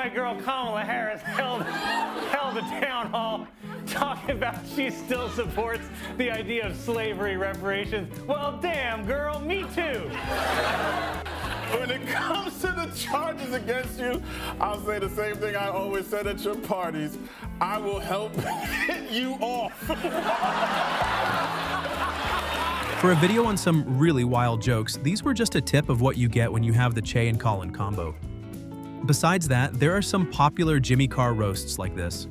my girl Kamala Harris held a town hall talking about she still supports the idea of slavery reparations. Well, damn, girl, me too. When it comes to the charges against you, I'll say the same thing I always said at your parties. I will help hit you off. For a video on some really wild jokes, these were just a tip of what you get when you have the Che and Colin combo. Besides that, there are some popular Jimmy Carr roasts like this.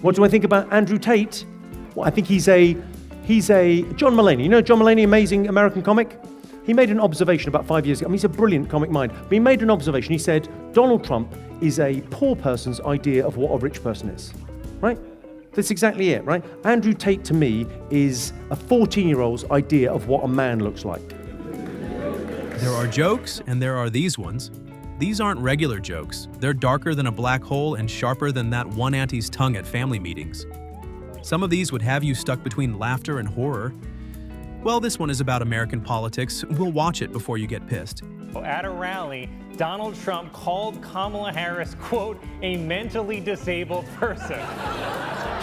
What do I think about Andrew Tate? Well, I think he's a John Mulaney. You know John Mulaney, amazing American comic? He made an observation about 5 years ago. I mean, he's a brilliant comic mind. But he made an observation. He said, Donald Trump is a poor person's idea of what a rich person is, right? That's exactly it, right? Andrew Tate, to me, is a 14-year-old's idea of what a man looks like. There are jokes, and there are these ones. These aren't regular jokes. They're darker than a black hole and sharper than that one auntie's tongue at family meetings. Some of these would have you stuck between laughter and horror. Well, this one is about American politics. We'll watch it before you get pissed. At a rally, Donald Trump called Kamala Harris, quote, a mentally disabled person.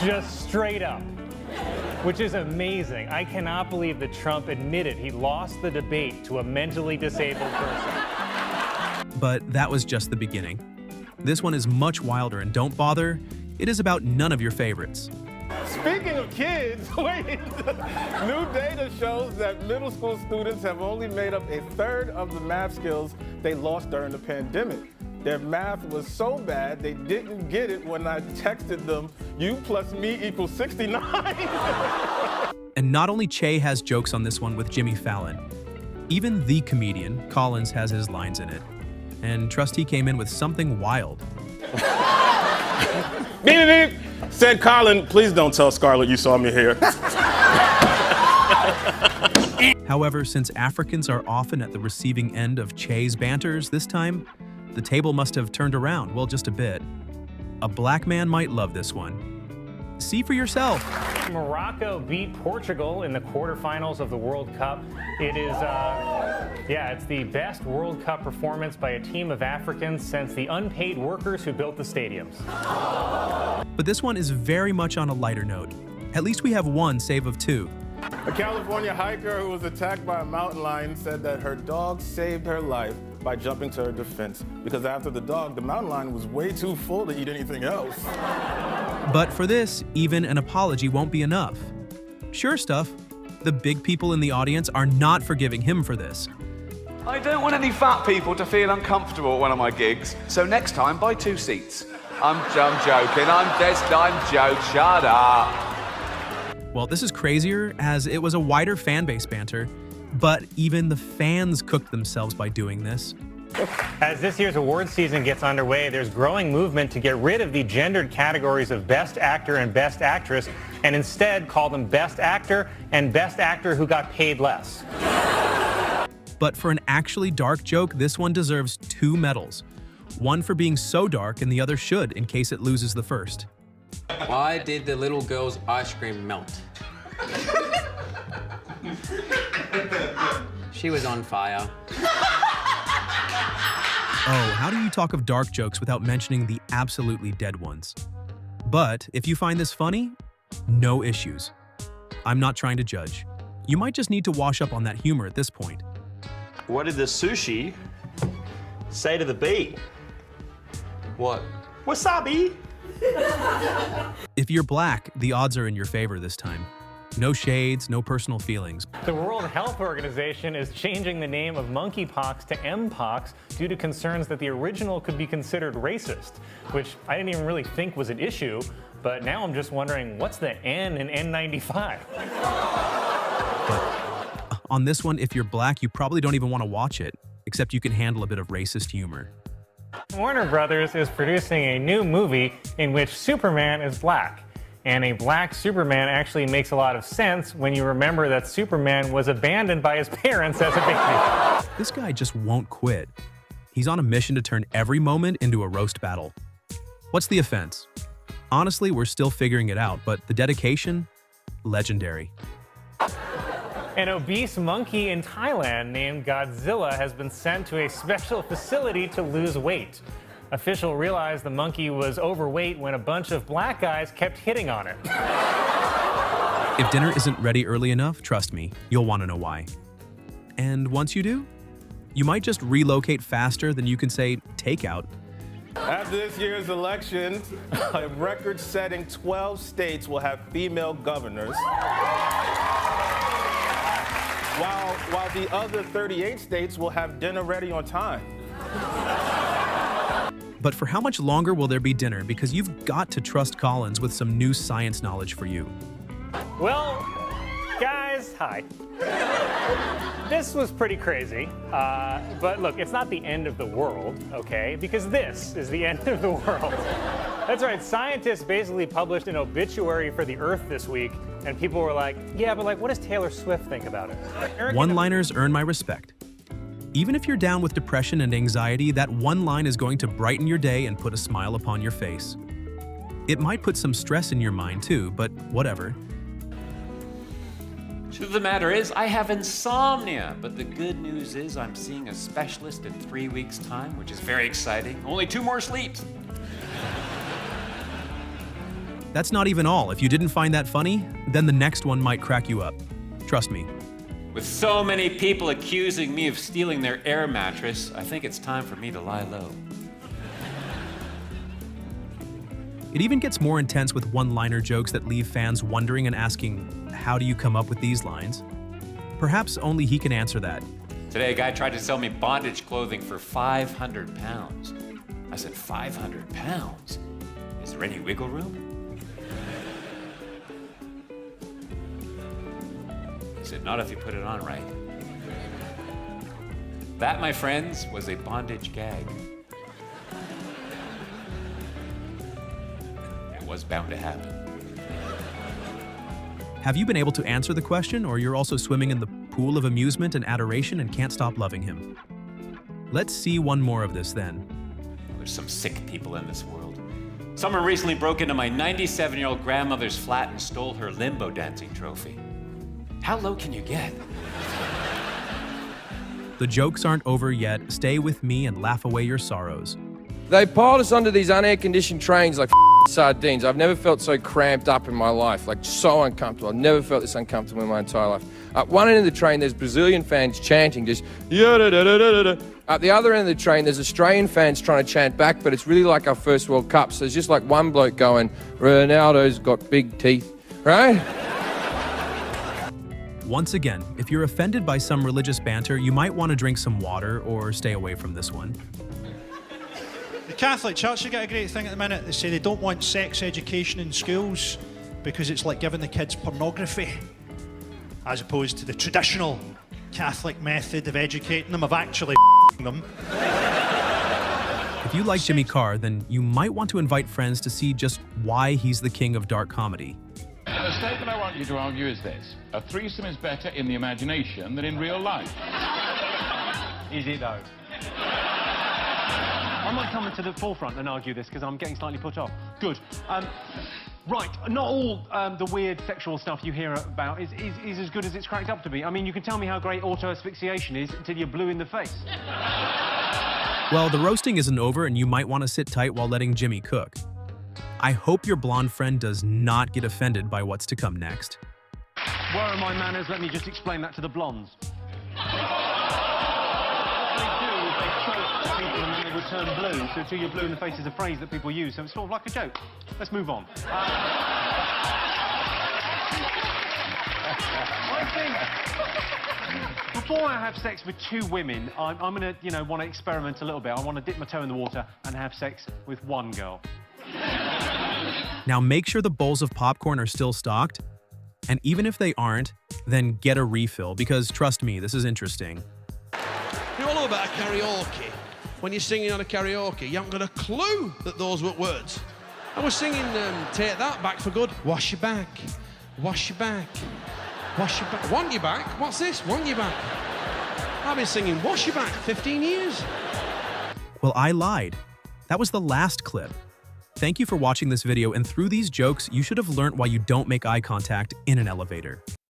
Just straight up. Which is amazing. I cannot believe that Trump admitted he lost the debate to a mentally disabled person. But that was just the beginning. This one is much wilder, and don't bother, it is about none of your favorites. Speaking of kids, wait, new data shows that middle school students have only made up a third of the math skills they lost during the pandemic. Their math was so bad they didn't get it when I texted them, you plus me equals 69. And not only Che has jokes on this one with Jimmy Fallon, even the comedian, Collins, has his lines in it. And trust he came in with something wild. Beep, beep, beep. Said Colin, please don't tell Scarlett you saw me here. However, since Africans are often at the receiving end of Che's banters this time, the table must have turned around, well, just a bit. A black man might love this one. See for yourself. Morocco beat Portugal in the quarterfinals of the World Cup. It is, it's the best World Cup performance by a team of Africans since the unpaid workers who built the stadiums. But this one is very much on a lighter note. At least we have one save of two. A California hiker who was attacked by a mountain lion said that her dog saved her life by jumping to her defense, because after the dog, the mountain lion was way too full to eat anything else. But for this, even an apology won't be enough. Sure stuff, the big people in the audience are not forgiving him for this. I don't want any fat people to feel uncomfortable at one of my gigs, so next time buy 2 seats. I'm joking, I'm joking, shut up. Well, this is crazier, as it was a wider fan base banter, but even the fans cooked themselves by doing this. As this year's awards season gets underway, there's growing movement to get rid of the gendered categories of Best Actor and Best Actress, and instead call them Best Actor and Best Actor who got paid less. But for an actually dark joke, this one deserves 2 medals. One for being so dark, and the other should, in case it loses the first. Why did the little girl's ice cream melt? She was on fire. Oh, how do you talk of dark jokes without mentioning the absolutely dead ones? But if you find this funny, no issues. I'm not trying to judge. You might just need to wash up on that humor at this point. What did the sushi say to the bee? What? Wasabi! If you're black, the odds are in your favor this time. No shades, no personal feelings. The World Health Organization is changing the name of monkeypox to Mpox due to concerns that the original could be considered racist, which I didn't even really think was an issue, but now I'm just wondering, what's the N in N95? But on this one, if you're black, you probably don't even want to watch it, except you can handle a bit of racist humor. Warner Brothers is producing a new movie in which Superman is black. And a black Superman actually makes a lot of sense when you remember that Superman was abandoned by his parents as a baby. This guy just won't quit. He's on a mission to turn every moment into a roast battle. What's the offense? Honestly, we're still figuring it out, but the dedication? Legendary. An obese monkey in Thailand named Godzilla has been sent to a special facility to lose weight. Officials realized the monkey was overweight when a bunch of black guys kept hitting on it. If dinner isn't ready early enough, trust me, you'll want to know why. And once you do, you might just relocate faster than you can say takeout. After this year's election, a record-setting 12 states will have female governors, while the other 38 states will have dinner ready on time. But for how much longer will there be dinner? Because you've got to trust Collins with some new science knowledge for you. Well, guys, hi. This was pretty crazy, but look, it's not the end of the world, okay? Because this is the end of the world. That's right, scientists basically published an obituary for the Earth this week, and people were like, yeah, but like, what does Taylor Swift think about it? One-liners earn my respect. Even if you're down with depression and anxiety, that one line is going to brighten your day and put a smile upon your face. It might put some stress in your mind too, but whatever. Truth of the matter is, I have insomnia, but the good news is I'm seeing a specialist in 3 weeks' time, which is very exciting. Only 2 more sleeps. That's not even all. If you didn't find that funny, then the next one might crack you up. Trust me. With so many people accusing me of stealing their air mattress, I think it's time for me to lie low. It even gets more intense with one-liner jokes that leave fans wondering and asking, how do you come up with these lines? Perhaps only he can answer that. Today, a guy tried to sell me bondage clothing for 500 pounds. I said, 500 pounds? Is there any wiggle room? He said, not if you put it on right. That, my friends, was a bondage gag. It was bound to happen. Have you been able to answer the question, or you're also swimming in the pool of amusement and adoration and can't stop loving him? Let's see one more of this then. There's some sick people in this world. Someone recently broke into my 97-year-old grandmother's flat and stole her limbo dancing trophy. How low can you get? The jokes aren't over yet. Stay with me and laugh away your sorrows. They piled us onto these unair-conditioned trains like sardines. I've never felt so cramped up in my life, like so uncomfortable. I've never felt this uncomfortable in my entire life. At one end of the train, there's Brazilian fans chanting, just ya-da-da-da-da-da. At the other end of the train, there's Australian fans trying to chant back, but it's really like our first World Cup. So there's just like one bloke going, Ronaldo's got big teeth, right? Once again, if you're offended by some religious banter, you might want to drink some water or stay away from this one. The Catholic Church, they got a great thing at the minute. They say they don't want sex education in schools because it's like giving the kids pornography, as opposed to the traditional Catholic method of educating them, of actually them. If you like Jimmy Carr, then you might want to invite friends to see just why he's the king of dark comedy. The statement I want you to argue is this: a threesome is better in the imagination than in real life. Is it though? I might come into the forefront and argue this because I'm getting slightly put off. Good. Right, not all the weird sexual stuff you hear about is as good as it's cracked up to be. I mean, you can tell me how great auto-asphyxiation is until you're blue in the face. Well, the roasting isn't over and you might want to sit tight while letting Jimmy cook. I hope your blonde friend does not get offended by what's to come next. Where are my manners? Let me just explain that to the blondes. What they do is they choke people and then they would turn blue. So until you're blue in the face is a phrase that people use, so it's sort of like a joke. Let's move on. I think before I have sex with 2 women, I'm going to, want to experiment a little bit. I want to dip my toe in the water and have sex with 1 girl. Now make sure the bowls of popcorn are still stocked, and even if they aren't, then get a refill, because trust me, this is interesting. You all know about a karaoke. When you're singing on a karaoke, you haven't got a clue that those were words. I was singing Take That, Back for Good. Wash your back, wash your back, wash your back. Want your back? What's this? Want your back? I've been singing Wash Your Back 15 years. Well, I lied. That was the last clip. Thank you for watching this video, and through these jokes, you should have learned why you don't make eye contact in an elevator.